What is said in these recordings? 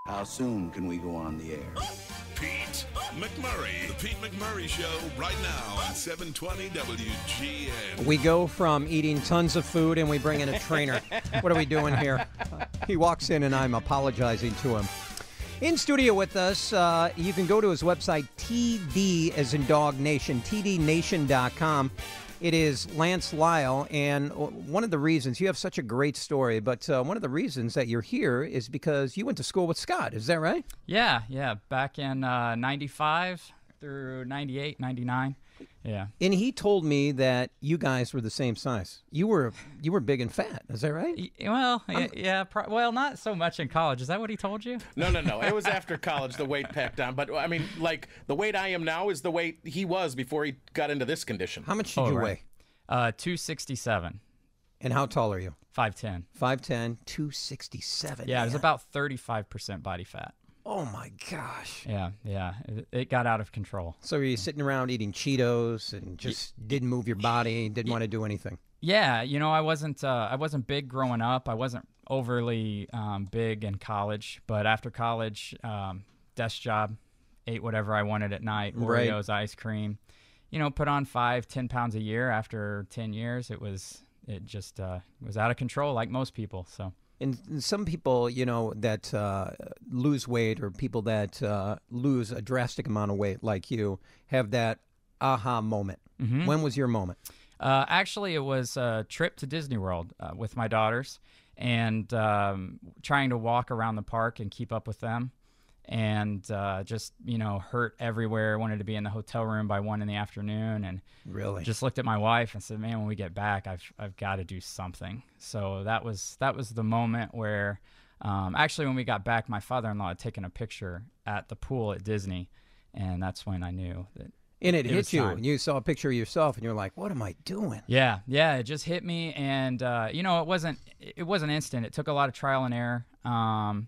How soon can we go on the air? Pete McMurray. The Pete McMurray Show right now on 720 WGN. We go from eating tons of food and we bring in a trainer. What are we doing here? He walks in and I'm apologizing to him. In studio with us, you can go to his website, TD as in Dog Nation, tdnation.com. It is Lance Lyell, and one of the reasons, you have such a great story, but one of the reasons that you're here is because you went to school with Scott. Is that right? Yeah. Back in 95 through 98, 99. Yeah. And he told me that you guys were the same size. You were big and fat. Is that right? Well, yeah. Well, not so much in college. Is that what he told you? No. It was after college the weight packed on. But, I mean, like, the weight I am now is the weight he was before he got into this condition. How much did you weigh? 267. And how tall are you? 5'10". 5'10", 267. Yeah, it was about 35% body fat. Oh, my gosh. Yeah. It got out of control. So were you sitting around eating Cheetos and just didn't move your body, didn't want to do anything? Yeah, I wasn't big growing up. I wasn't overly big in college. But after college, desk job, ate whatever I wanted at night, Oreos, ice cream. Put on 5-10 pounds a year. After 10 years, it was out of control like most people, so. And some people, that lose weight or people that lose a drastic amount of weight like you have that aha moment. Mm-hmm. When was your moment? Actually, it was a trip to Disney World with my daughters and trying to walk around the park and keep up with them. And just, hurt everywhere. Wanted to be in the hotel room by 1 PM, and really just looked at my wife and said, man, when we get back, I've got to do something. So that was the moment where actually when we got back, my father-in-law had taken a picture at the pool at Disney, and that's when I knew that. And it hit you, and you saw a picture of yourself, and you're like, "What am I doing?" Yeah, it just hit me, and it wasn't instant. It took a lot of trial and error.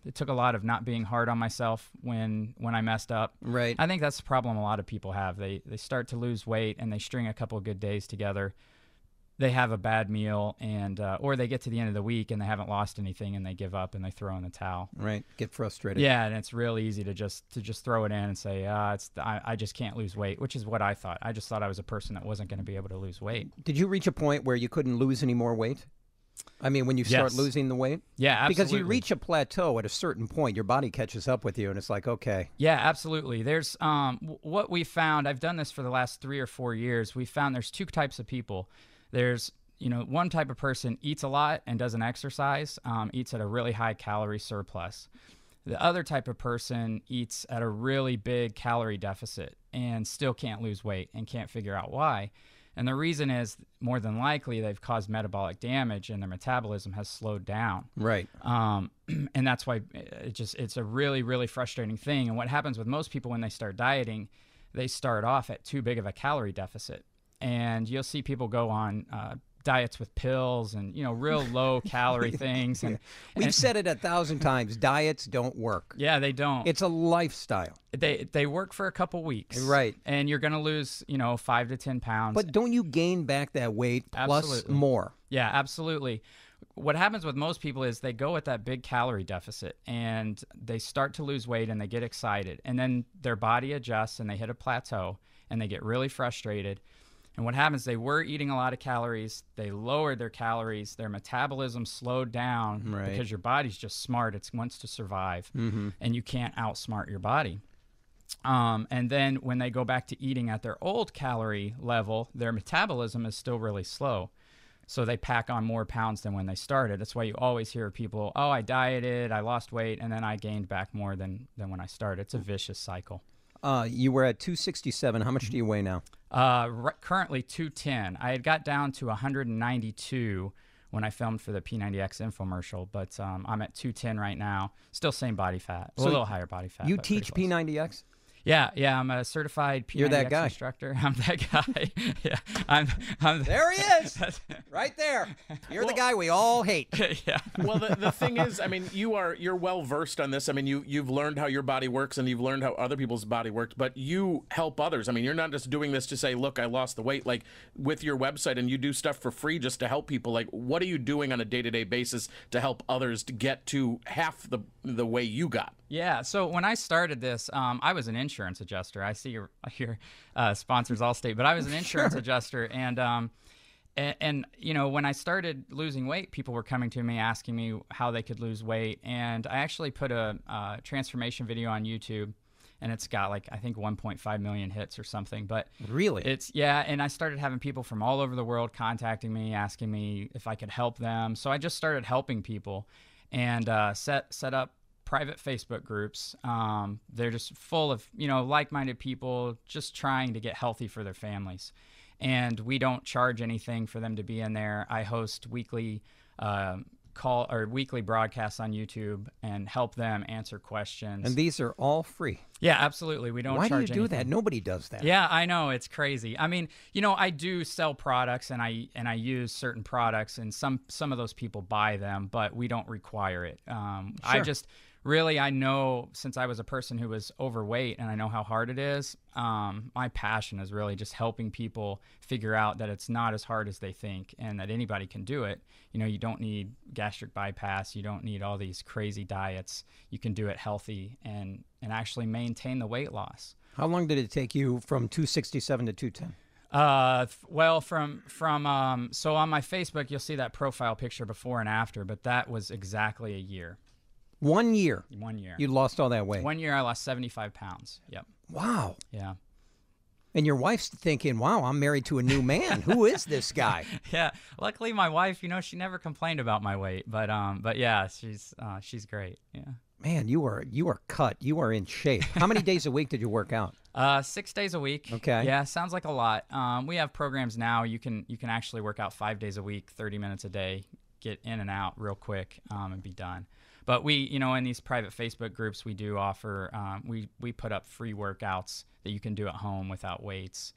It took a lot of not being hard on myself when I messed up. Right. I think that's the problem a lot of people have. They start to lose weight, and they string a couple of good days together. They have a bad meal, and or they get to the end of the week and they haven't lost anything, and they give up and they throw in the towel. Right. Get frustrated. Yeah, and it's real easy to just throw it in and say, I just can't lose weight, which is what I thought. I just thought I was a person that wasn't going to be able to lose weight. Did you reach a point where you couldn't lose any more weight? I mean, when you start losing the weight? Yeah, absolutely. Because you reach a plateau at a certain point, your body catches up with you, and it's like, okay. Yeah, absolutely. There's what we found, I've done this for the last 3 or 4 years, we found there's 2 types of people. There's one type of person eats a lot and doesn't exercise, eats at a really high calorie surplus. The other type of person eats at a really big calorie deficit and still can't lose weight and can't figure out why. And the reason is, more than likely, they've caused metabolic damage and their metabolism has slowed down. Right. And that's why it's a really, really frustrating thing. And what happens with most people when they start dieting, they start off at too big of a calorie deficit. And you'll see people go on diets with pills and, real low calorie things. And we've said it 1,000 times. Diets don't work. Yeah, they don't. It's a lifestyle. They work for a couple weeks. Right. And you're going to lose, 5 to 10 pounds. But don't you gain back that weight plus more? Yeah, absolutely. What happens with most people is they go at that big calorie deficit and they start to lose weight and they get excited. And then their body adjusts and they hit a plateau and they get really frustrated. And what happens, they were eating a lot of calories, they lowered their calories, their metabolism slowed down because your body's just smart, it wants to survive, and you can't outsmart your body. And then when they go back to eating at their old calorie level, their metabolism is still really slow. So they pack on more pounds than when they started. That's why you always hear people, oh, I dieted, I lost weight, and then I gained back more than when I started. It's a vicious cycle. You were at 267. How much do you weigh now? Currently 210. I had got down to 192 when I filmed for the P90X infomercial, but I'm at 210 right now. Still same body fat. So a little higher body fat. You teach P90X? Yeah, I'm a certified P90X instructor. I'm that guy. Yeah, I'm there he is, right there. You're the guy we all hate. Yeah. Well, the thing is, I mean, you're well versed on this. I mean, you've learned how your body works and you've learned how other people's body works, but you help others. I mean, you're not just doing this to say, look, I lost the weight. Like with your website, and you do stuff for free just to help people. Like, what are you doing on a day-to-day basis to help others to get to half the way you got? Yeah. So when I started this, I was an insurance adjuster. I see your sponsors Allstate, but I was an insurance adjuster, and you know, when I started losing weight, people were coming to me asking me how they could lose weight, and I actually put a transformation video on YouTube, and it's got like I think 1.5 million hits or something. But really, and I started having people from all over the world contacting me, asking me if I could help them. So I just started helping people, and set up private Facebook groups. They're just full of, you know, like-minded people just trying to get healthy for their families. And we don't charge anything for them to be in there. I host weekly weekly broadcasts on YouTube and help them answer questions. And these are all free. Yeah, absolutely. We don't Why charge do you do anything. that? Nobody does that. Yeah, I know, it's crazy. I mean, you know, I do sell products, and I use certain products, and some of those people buy them, but we don't require it. I just really, I know, since I was a person who was overweight and I know how hard it is, my passion is really just helping people figure out that it's not as hard as they think and that anybody can do it. You know, you don't need gastric bypass. You don't need all these crazy diets. You can do it healthy and actually maintain the weight loss. How long did it take you from 267 to 210? Well, so on my Facebook, you'll see that profile picture before and after, but that was exactly a year. 1 year. 1 year. You lost all that weight. 1 year, I lost 75 pounds. Yep. Wow. Yeah. And your wife's thinking, wow, I'm married to a new man. Who is this guy? Yeah. Luckily, my wife, you know, she never complained about my weight, but yeah, she's great. Yeah. Man, you are cut. You are in shape. How many days a week did you work out? 6 days a week. Okay. Yeah, sounds like a lot. We have programs now. You can actually work out 5 days a week, 30 minutes a day, get in and out real quick, and be done. But we, you know, in these private Facebook groups, we do offer, we put up free workouts that you can do at home without weights,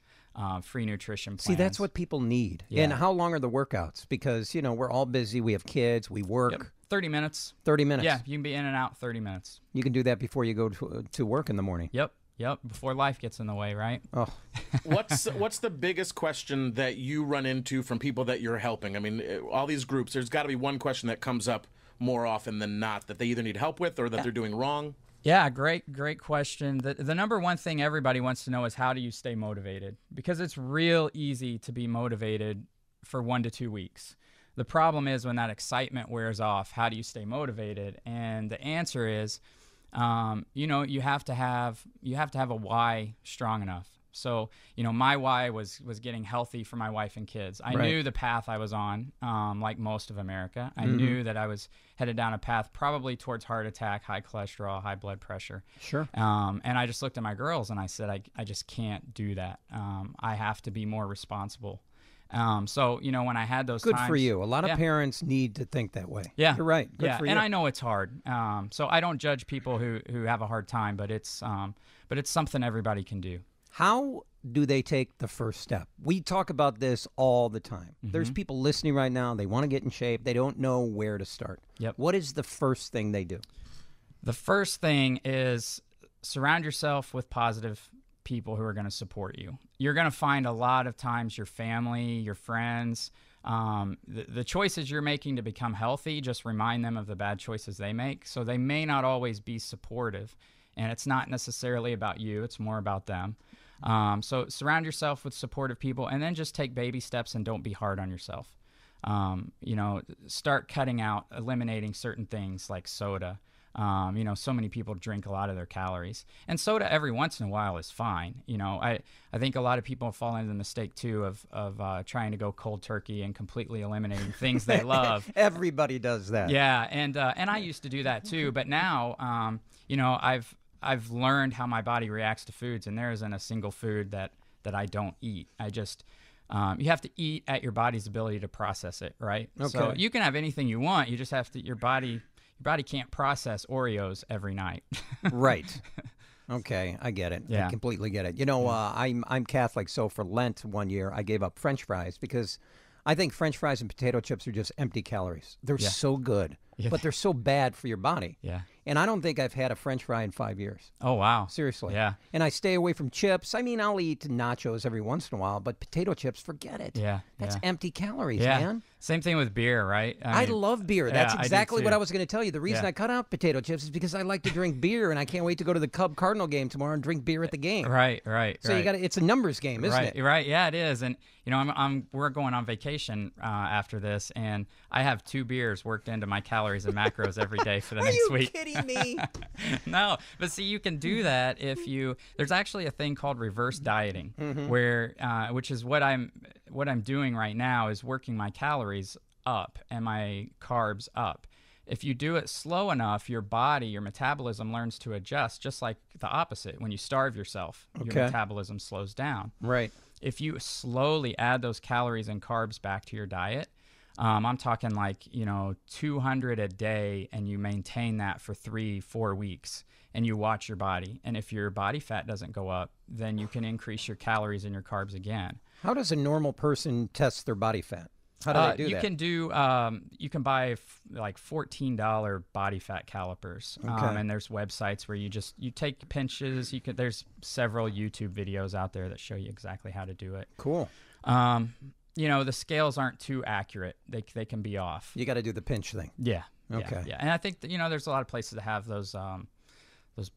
free nutrition plans. See, that's what people need. Yeah. And how long are the workouts? Because, you know, we're all busy. We have kids. We work. Yep. 30 minutes. 30 minutes. Yeah, you can be in and out 30 minutes. You can do that before you go to work in the morning. Yep. Before life gets in the way, right? Oh. What's the biggest question that you run into from people that you're helping? I mean, all these groups, there's got to be one question that comes up more often than not that they either need help with or that they're doing wrong. Yeah, great question. The number one thing everybody wants to know is, how do you stay motivated? Because it's real easy to be motivated for 1 to 2 weeks. The problem is when that excitement wears off, how do you stay motivated? And the answer is, you know, you have to have a why strong enough. So, you know, my why was getting healthy for my wife and kids. I knew the path I was on, like most of America. I knew that I was headed down a path probably towards heart attack, high cholesterol, high blood pressure. Sure. And I just looked at my girls and I said, I just can't do that. I have to be more responsible. So, you know, when I had those Good times, for you. A lot of parents need to think that way. Yeah. You're right. Good for you. And I know it's hard. So I don't judge people who have a hard time, but it's something everybody can do. How do they take the first step? We talk about this all the time. There's people listening right now. They want to get in shape. They don't know where to start. Yep. What is the first thing they do? The first thing is surround yourself with positive people who are going to support you. You're going to find a lot of times your family, your friends, the choices you're making to become healthy, just remind them of the bad choices they make. So they may not always be supportive, and it's not necessarily about you. It's more about them. So surround yourself with supportive people, and then just take baby steps and don't be hard on yourself. You know, start cutting out, eliminating certain things like soda. You know, so many people drink a lot of their calories, and soda every once in a while is fine. You know, I think a lot of people fall into the mistake too of trying to go cold turkey and completely eliminating things they love. Everybody does that. Yeah, and I used to do that too, but now, you know, I've learned how my body reacts to foods, and there isn't a single food that I don't eat. I just you have to eat at your body's ability to process it, right? Okay. So you can have anything you want. You just have to. Your body can't process Oreos every night. Right. Okay, I get it. Yeah. I completely get it. You know, I'm Catholic, so for Lent 1 year, I gave up French fries because I think French fries and potato chips are just empty calories. They're so good. but they're so bad for your body. Yeah. And I don't think I've had a French fry in 5 years. Oh, wow. Seriously. Yeah. And I stay away from chips. I mean, I'll eat nachos every once in a while, but potato chips, forget it. Yeah. That's yeah. empty calories, Yeah. man. Same thing with beer, right? I mean, love beer. That's yeah, I do exactly what too. I was going to tell you. The reason Yeah. I cut out potato chips is because I like to drink beer, and I can't wait to go to the Cub-Cardinal game tomorrow and drink beer at the game. Right. So you got it's a numbers game, isn't right, it? Right. Yeah, it is. And we're going on vacation after this, and I have 2 beers worked into my calories and macros every day for the next week. Are you kidding me? No, but see, you can do that if there's actually a thing called reverse dieting, where which is what I'm doing right now is working my calories up and my carbs up. If you do it slow enough, your body, your metabolism learns to adjust, just like the opposite. When you starve yourself, your metabolism slows down. Right. If you slowly add those calories and carbs back to your diet, I'm talking like 200 a day, and you maintain that for 3-4 weeks, and you watch your body. And if your body fat doesn't go up, then you can increase your calories and your carbs again. How does a normal person test their body fat? How do they do that? You can buy like $14 body fat calipers, and there's websites where you take pinches. There's several YouTube videos out there that show you exactly how to do it. Cool. The scales aren't too accurate. They can be off. You got to do the pinch thing. Yeah. Okay. Yeah. And I think that, there's a lot of places that have those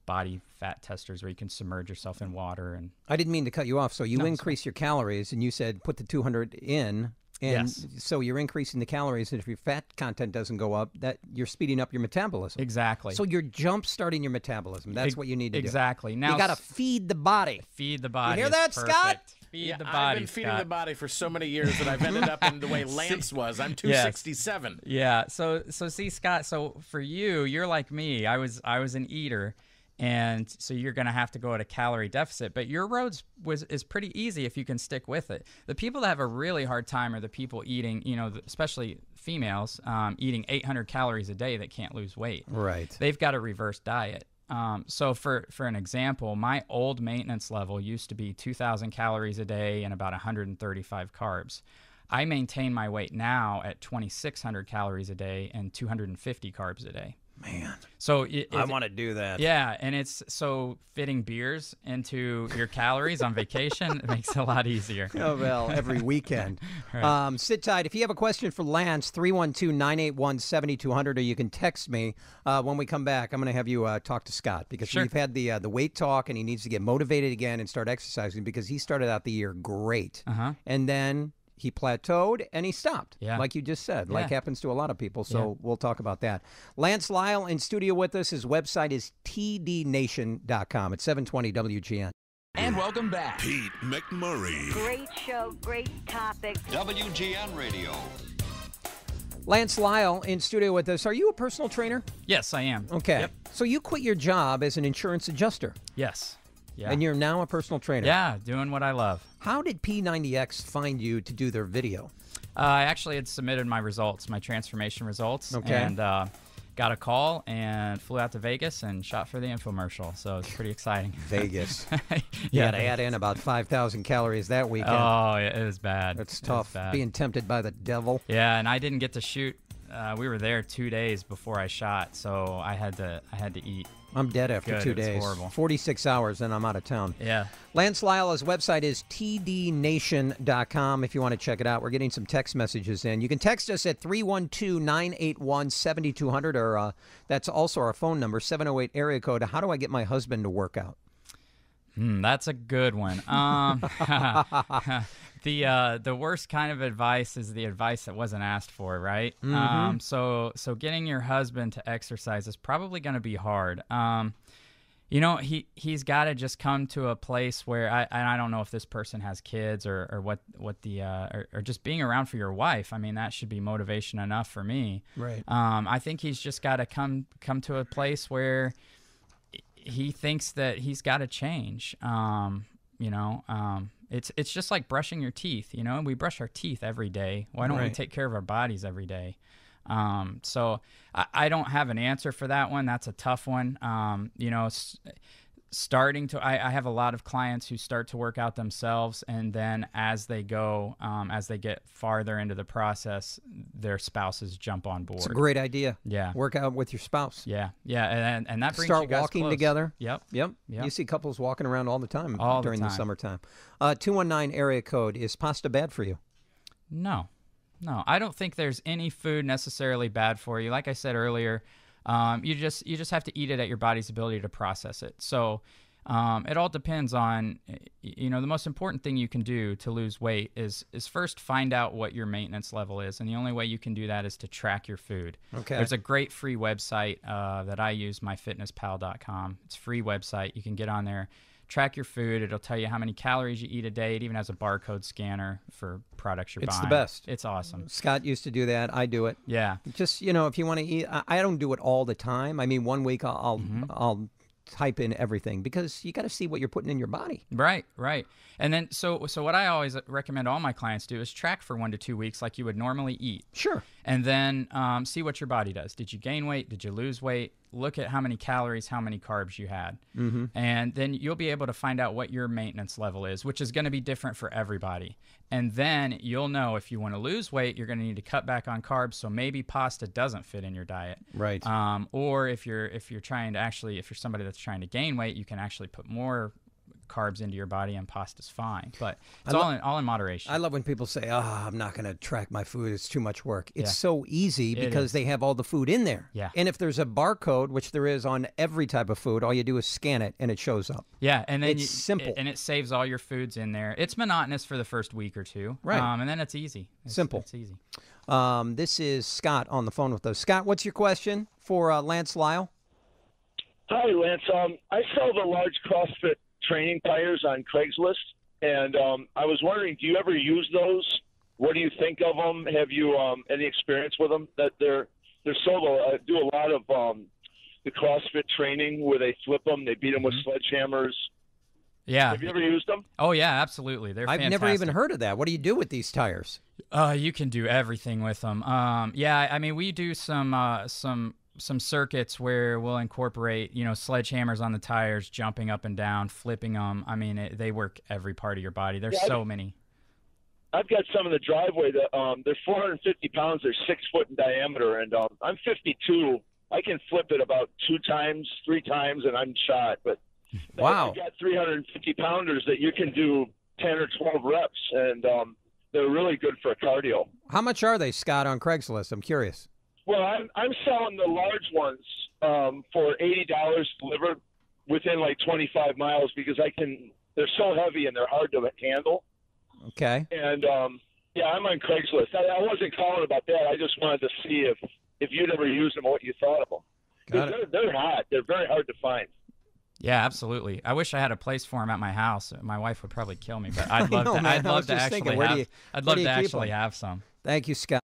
body fat testers where you can submerge yourself in water. And I didn't mean to cut you off. So you increase your calories, and you said put the 200 in. And so you're increasing the calories, and if your fat content doesn't go up, that you're speeding up your metabolism. Exactly. So you're jump starting your metabolism. That's what you need to do. Exactly. Now you got to feed the body. Feed the body. You hear that, perfect. Scott? Feed the body. I've been feeding the body for so many years that I've ended up in the way Lance was. I'm 267. Yeah. So see, Scott. So for you, you're like me. I was an eater. And so you're going to have to go at a calorie deficit. But your road is pretty easy if you can stick with it. The people that have a really hard time are the people eating, especially females, eating 800 calories a day that can't lose weight. Right. They've got a reverse diet. So for an example, my old maintenance level used to be 2,000 calories a day and about 135 carbs. I maintain my weight now at 2,600 calories a day and 250 carbs a day. Man. So I want to do that. Yeah, and it's so fitting beers into your calories on vacation, it makes it a lot easier. Oh, well, every weekend. Right. Sit tight. If you have a question for Lance, 312-981-7200, or you can text me. When we come back, I'm going to have you talk to Scott, because we've had the weight talk, and he needs to get motivated again and start exercising, because he started out the year great. And then he plateaued and he stopped, like you just said, like happens to a lot of people. So we'll talk about that. Lance Lyell in studio with us. His website is tdnation.com. It's 720 WGN. And welcome back. Pete McMurray. Great show, great topic. WGN Radio. Lance Lyell in studio with us. Are you a personal trainer? Yes, I am. Okay. Yep. So you quit your job as an insurance adjuster. Yes. Yeah. And you're now a personal trainer. Yeah, doing what I love. How did P90X find you to do their video? I actually had submitted my results, my transformation results, and got a call and flew out to Vegas and shot for the infomercial. So it's pretty exciting. Vegas. You got to add in about 5,000 calories that weekend. Oh, yeah, it was bad. It's tough, bad. being tempted by the devil. Yeah, and I didn't get to shoot. We were there 2 days before I shot, so I had to eat. I'm dead after 2 days. It's horrible. 46 hours, and I'm out of town. Yeah. Lance Lyell, his website is tdnation.com if you want to check it out. We're getting some text messages in. You can text us at 312-981-7200, or that's also our phone number, 708 area code. How do I get my husband to work out? That's a good one. The worst kind of advice is the advice that wasn't asked for, right? Mm-hmm. So getting your husband to exercise is probably going to be hard. He's got to just come to a place where I don't know if this person has kids or what or just being around for your wife. I mean, that should be motivation enough for me. Right. I think he's just got to come to a place where he thinks that he's got to change. It's just like brushing your teeth. We brush our teeth every day. Why don't we take care of our bodies every day? So I don't have an answer for that one. That's a tough one. starting to, I have a lot of clients who start to work out themselves, and then as they go, as they get farther into the process, their spouses jump on board. It's a great idea. Yeah. Work out with your spouse. Yeah, and that brings Start you guys walking close. together. Yep. Yep. You see couples walking around all the time during the time. summertime. 219 area code. Is pasta bad for you? No, I don't think there's any food necessarily bad for you. Like I said earlier, you just have to eat it at your body's ability to process it. So it all depends on, the most important thing you can do to lose weight is first find out what your maintenance level is, and the only way you can do that is to track your food. Okay. There's a great free website that I use, myfitnesspal.com. It's a free website. You can get on there, track your food. It'll tell you how many calories you eat a day. It even has a barcode scanner for products you're buying. It's the best. It's awesome. Scott used to do that. I do it. Yeah. Just, if you want to eat, I don't do it all the time. I mean, one week I'll type in everything because you got to see what you're putting in your body. Right. And then, so what I always recommend all my clients do is track for 1 to 2 weeks like you would normally eat. Sure. And then see what your body does. Did you gain weight? Did you lose weight? Look at how many calories, how many carbs you had. Mm-hmm. And then you'll be able to find out what your maintenance level is, which is going to be different for everybody. And then you'll know if you want to lose weight, you're going to need to cut back on carbs. So maybe pasta doesn't fit in your diet. Right. Or if you're trying to actually, if you're somebody that's trying to gain weight, you can actually put more carbs into your body, and pasta's fine. But it's all in moderation. I love when people say, I'm not going to track my food. It's too much work. It's Yeah. so easy because they have all the food in there. Yeah. And if there's a barcode, which there is on every type of food, all you do is scan it and it shows up. Yeah, and then it's simple. and it saves all your foods in there. It's monotonous for the first week or two. Right. And then it's easy. Simple. It's easy. This is Scott on the phone with us. Scott, what's your question for Lance Lyell? Hi, Lance. I sell the large CrossFit training tires on Craigslist, and I was wondering, do you ever use those? What do you think of them? Have you any experience with them? That they're sold. I do a lot of the CrossFit training where they flip them, they beat them with sledgehammers. Yeah. Have you ever used them? Oh yeah, absolutely. They're I've fantastic. never even heard of that. What do you do with these tires? You can do everything with them. Yeah, I mean, we do some circuits where we'll incorporate, sledgehammers on the tires, jumping up and down, flipping them. I mean, they work every part of your body. There's so many. I've got some in the driveway that they're 450 pounds. They're 6 foot in diameter, and I'm 52. I can flip it about 2 times, 3 times, and I'm shot. But wow, I've got 350 pounders that you can do 10 or 12 reps, and they're really good for cardio. How much are they, Scott, on Craigslist? I'm curious. Well, I'm selling the large ones for $80 delivered within like 25 miles because they're so heavy and they're hard to handle. Okay. And yeah, I'm on Craigslist. I wasn't calling about that. I just wanted to see if you'd ever used them, what you thought of them. They're hot. They're very hard to find. Yeah, absolutely. I wish I had a place for them at my house. My wife would probably kill me, but I'd love to actually have some. Thank you, Scott.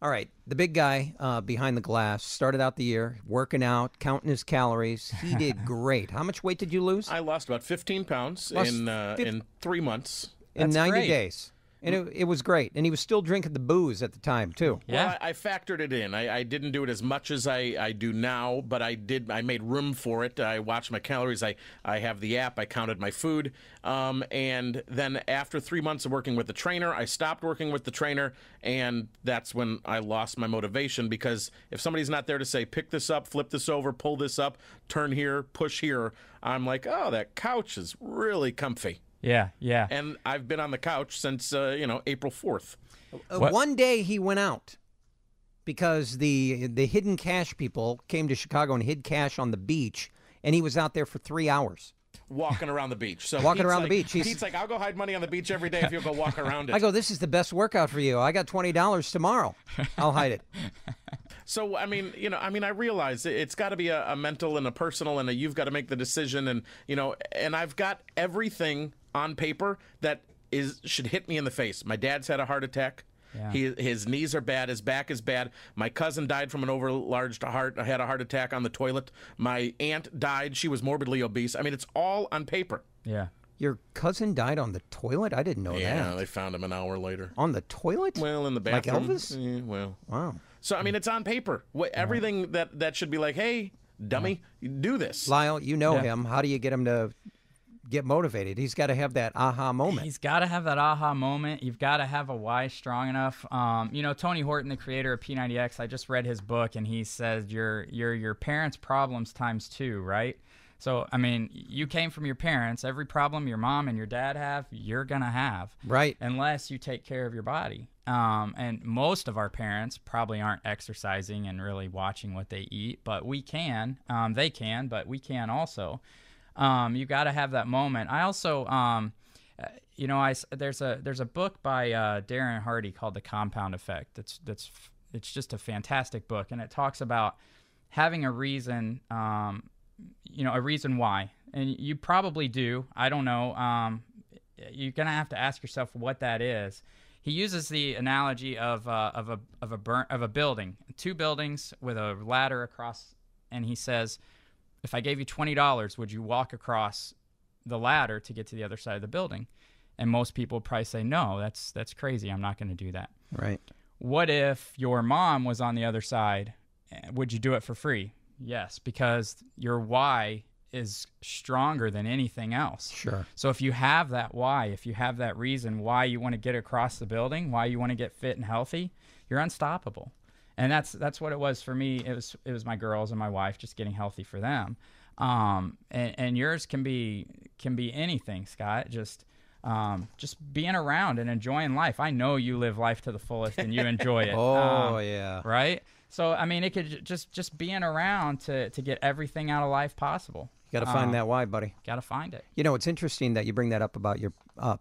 All right, the big guy behind the glass started out the year working out, counting his calories. He did great. How much weight did you lose? I lost about 15 pounds in 3 months. In That's 90 great. days. And it was great. And he was still drinking the booze at the time, too. Yeah. Well, I factored it in. I didn't do it as much as I do now, but I made room for it. I watched my calories. I have the app. I counted my food. And then after 3 months of working with the trainer, I stopped working with the trainer, and that's when I lost my motivation, because if somebody's not there to say, pick this up, flip this over, pull this up, turn here, push here, I'm like, oh, that couch is really comfy. Yeah. And I've been on the couch since, April 4th. One day he went out because the hidden cash people came to Chicago and hid cash on the beach, and he was out there for 3 hours. Walking around the beach. So Walking Pete's around the like- beach. Pete's like, I'll go hide money on the beach every day if you'll go walk around it. I go, this is the best workout for you. I got $20 tomorrow. I'll hide it. So, I realize it's got to be a mental and a personal, and you've got to make the decision. And, and I've got everything on paper that should hit me in the face. My dad's had a heart attack. Yeah. His knees are bad. His back is bad. My cousin died from an overlarged heart. I had a heart attack on the toilet. My aunt died. She was morbidly obese. I mean, it's all on paper. Yeah. Your cousin died on the toilet? I didn't know Yeah, that. they found him an hour later. On the toilet? Well, in the bathroom. Like Elvis? Yeah, well. Wow. So, it's on paper. Everything that should be like, hey, dummy. You do this. Lyell, you know Yeah. him. How do you get him to get motivated? He's got to have that aha moment. He's got to have that aha moment. You've got to have a why strong enough. Tony Horton, the creator of P90X, I just read his book, and he says you're your parents' problems times 2, right? So, I mean, you came from your parents. Every problem your mom and your dad have, you're going to have. Right. Unless you take care of your body. And most of our parents probably aren't exercising and really watching what they eat, but we can. They can, but we can also. You got to have that moment. I also, there's a book by Darren Hardy called The Compound Effect. It's just a fantastic book, and it talks about having a reason, a reason why. And you probably do. I don't know. You're gonna have to ask yourself what that is. He uses the analogy of a building, 2 buildings with a ladder across, and he says, if I gave you $20, would you walk across the ladder to get to the other side of the building? And most people would probably say, no, that's crazy. I'm not going to do that. Right. What if your mom was on the other side? Would you do it for free? Yes, because your why is stronger than anything else. Sure. So if you have that why, if you have that reason why you want to get across the building, why you want to get fit and healthy, you're unstoppable. And that's what it was for me. It was my girls and my wife, just getting healthy for them. And yours can be anything, Scott. Just being around and enjoying life. I know you live life to the fullest and you enjoy it. Yeah. Right? So, I mean, it could just being around to get everything out of life possible. You got to find that why, buddy. Got to find it. You know, it's interesting that you bring that up about your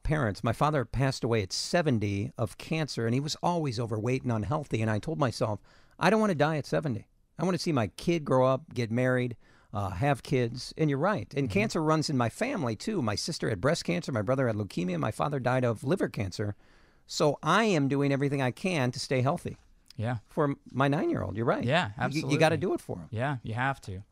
parents. My father passed away at 70 of cancer, and he was always overweight and unhealthy. And I told myself, I don't want to die at 70. I want to see my kid grow up, get married, have kids. And you're right. And cancer runs in my family, too. My sister had breast cancer. My brother had leukemia. My father died of liver cancer. So I am doing everything I can to stay healthy. Yeah. For my 9-year-old. You're right. Yeah, absolutely. You got to do it for him. Yeah, you have to.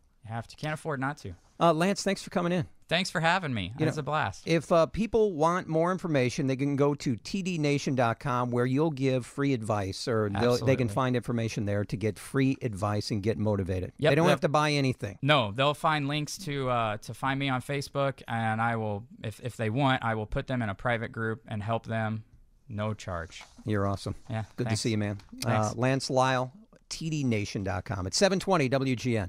Can't afford not to. Lance, thanks for coming in. Thanks for having me. It's a blast. If people want more information, they can go to tdnation.com where you'll give free advice, or they can find information there to get free advice and get motivated. Yep, they don't have to buy anything. No, they'll find links to find me on Facebook, and I will, if they want, I will put them in a private group and help them, no charge. You're awesome. Yeah, Good thanks. to see you, man. Thanks. Lance Lyell, tdnation.com. It's 720 WGN.